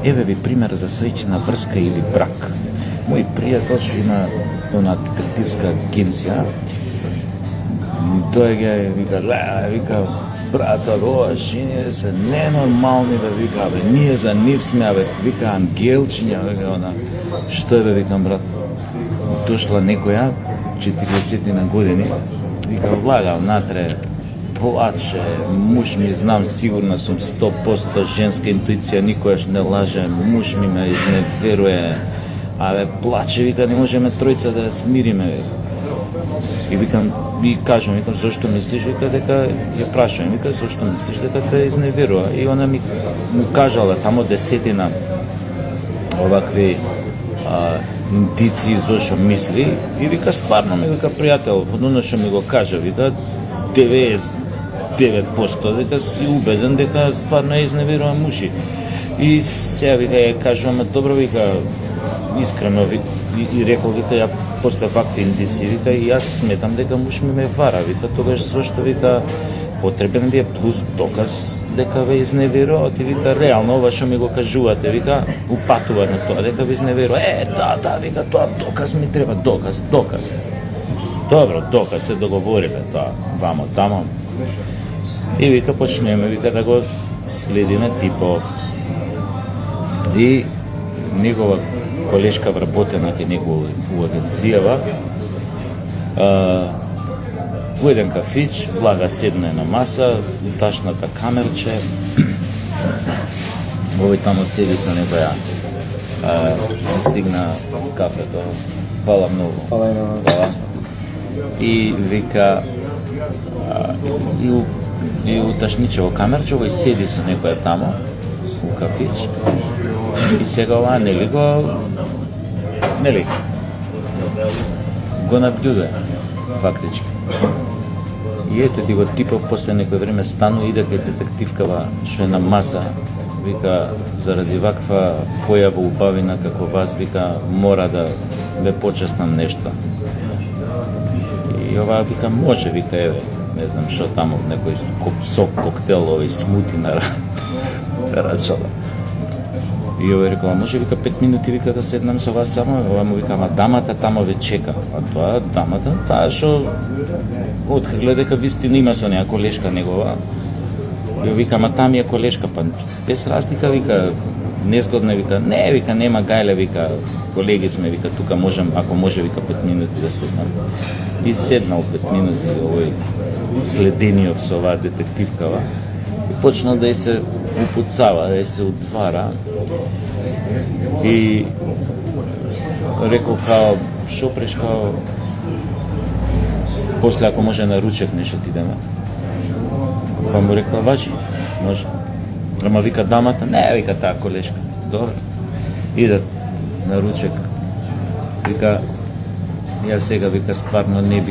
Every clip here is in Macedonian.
Еве ви пример за среќна врска или брак. Мој пријател што има она детективска агенција, доаѓа и вика, вика, брата, ова жени се ненормални, бе, вика, бе, ние за нив сме, бе, вика, ангелчиња, вика, она, што е, бе, викам, брат, дошла некоја, 40 на години, вика, влага внатре, плаче, муж ми, знам, сигурна сум 100% женска интуиција, никојаш не лаже, муж ми ме изневеруе, абе, плаче, вика, не можеме тројца да ја смириме, вика. И викам, и кажам, викам, зошто мислиш, вика, дека ја прашувам, вика, зошто мислиш дека те изневерува? И она му кажала тамо 10 овакви индици зошто мисли, и вика, стварно ми, вика, пријател, од оно што ми го кажа, вика, 99% дека си убеден дека стварно ја изневерува муши. И сега, вика, ја кажуваме, добро, вика, искрено, и рекол, вика, ја после вакви индици, вика, и јас сметам дека муж ми ме вара, вика, тогаш зашто, вика, потребен ви е плюс доказ дека ве изневерувате, вика, реално ова што ми го кажувате, вика, упатува на тоа, дека ве изневерува, да, вика, тоа доказ ми треба, доказ. Добро, доказ, се договориме тоа, вамо, тамо. И вика, почнеме, вика, да го следиме типов. И негова колешка вработена кај него у агенцијава, у еден кафич, влага седна на маса, ташната камерче, овој тамо седи со некоја, стигна кафето, фала многу. Фала. И вика, и у ташничево камерче, овој седи со некоја тамо, у кафич, и сега ова нели го наблюдува фактички. И ете ти го типов после некој време стану иде кај детективкава што е на маса, вика, заради ваква појава убавина како вас, вика, мора да ве почестам нешто. И ова, вика, може, вика, еве, не знам што тамо, некој сок, коктел, овој смути на рачала. И овој рекол, може, вика, 5 минути, вика, да седнам со вас само, ова му вика, ама дамата тамо ве чека. А тоа, дамата, таа што откриле дека вистина има со неја колешка негова. И вика, ама таа ми е колешка, па без разлика, вика, незгодна, вика, не, вика, нема гајле, вика, колеги сме, вика, тука можем, ако може, вика, 5 минути да седнам. И седнал 5 минути овој следениот со оваа детективкава и почнал да ја се упуцава, да ја се утвара. И рекол као, шо преш као, после ако може на ручек нешто ти идеме. Па му рекла, важи, може. Ама вика дамата, не, вика таа колешка. Добро. Идат на ручек. Вика, ја сега, вика, стварно не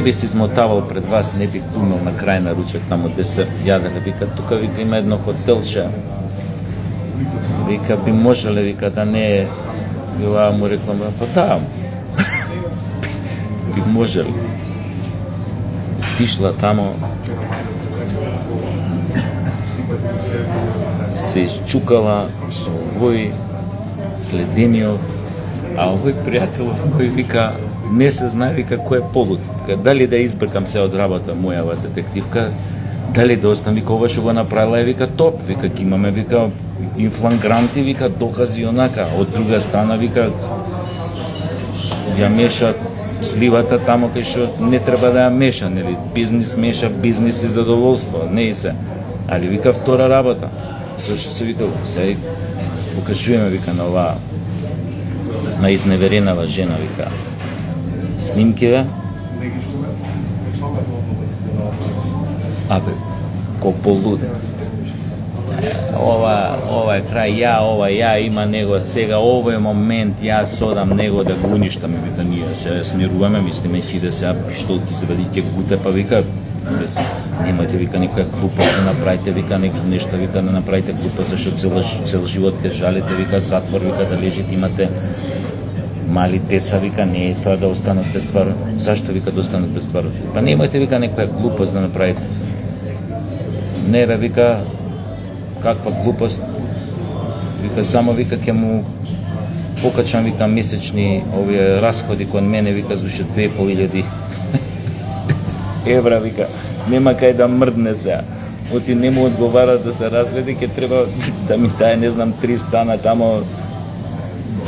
би се измотавал пред вас, не би кумал на крај на ручек, тамо десерт јадеме, вика, тука, вика, има едно хотелче, вика, би можеле, вика, да не е, вила му реклама, па да, би можеле. Тишла тамо, се изчукала со овој следениот, а овој пријателов кој вика, не се знае, вика, кој е полут. Дали да избркам се од работа мојава детективка, дали да оставам, вика, ова што го направила е, вика, топ, вика, ки имаме, вика, инфлагранти, вика, докази онака. Од друга страна, вика, ја меша сливата тамо кај што не треба да ја меша, нели, бизнис меша, бизнис и задоволство, не и се. Али, вика, втора работа. Зашто се, вика, се покажуваме, вика, на оваа, на изневеренава жена, вика, снимкиве, абе, ко полуден. Ова е крај, ја има него сега, овој момент, ја содам него да го уништам, вика, ние се смируваме, мислиме, да сега пиштолки се вели, ќе гуте, па вика, немајте, вика, некоја глупа да направите, вика, нешто, вика, да направите глупа, зашто цел живот ке жалите, вика, затвор, вика, да лежите, имате мали деца, вика, не е тоа да останат без ствар. Зашто, вика, да останат без ствар? Па немајте, вика, некоја глупост да направите. Не, бе, вика, каква глупост. Вика, само вика ќе му покачам, вика, месечни овие расходи кон мене, вика, за уште 2500 евра, вика, нема кај да мрдне сега. Оти не му одговара да се разведе, ќе треба да ми тае, не знам, 3 стана тамо,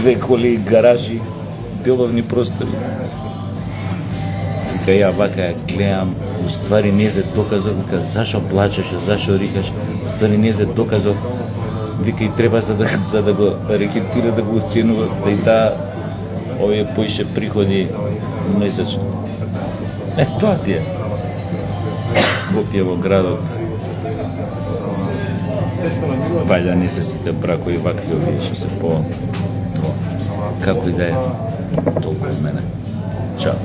2 коли, гаражи, деловни простори. Вика, ја вака ја гледам, уствари не се доказов, вика, зашо плачеше, зашо рикаш, уствари не се доказов, вика, и треба за да го рекетира, да го оценува, да и да овие поише приходи месечно. Тоа ти е. Скопје во градот. Вајда не се сите бракови вакви овие што се по... Како и да е, толку од мене. Чао.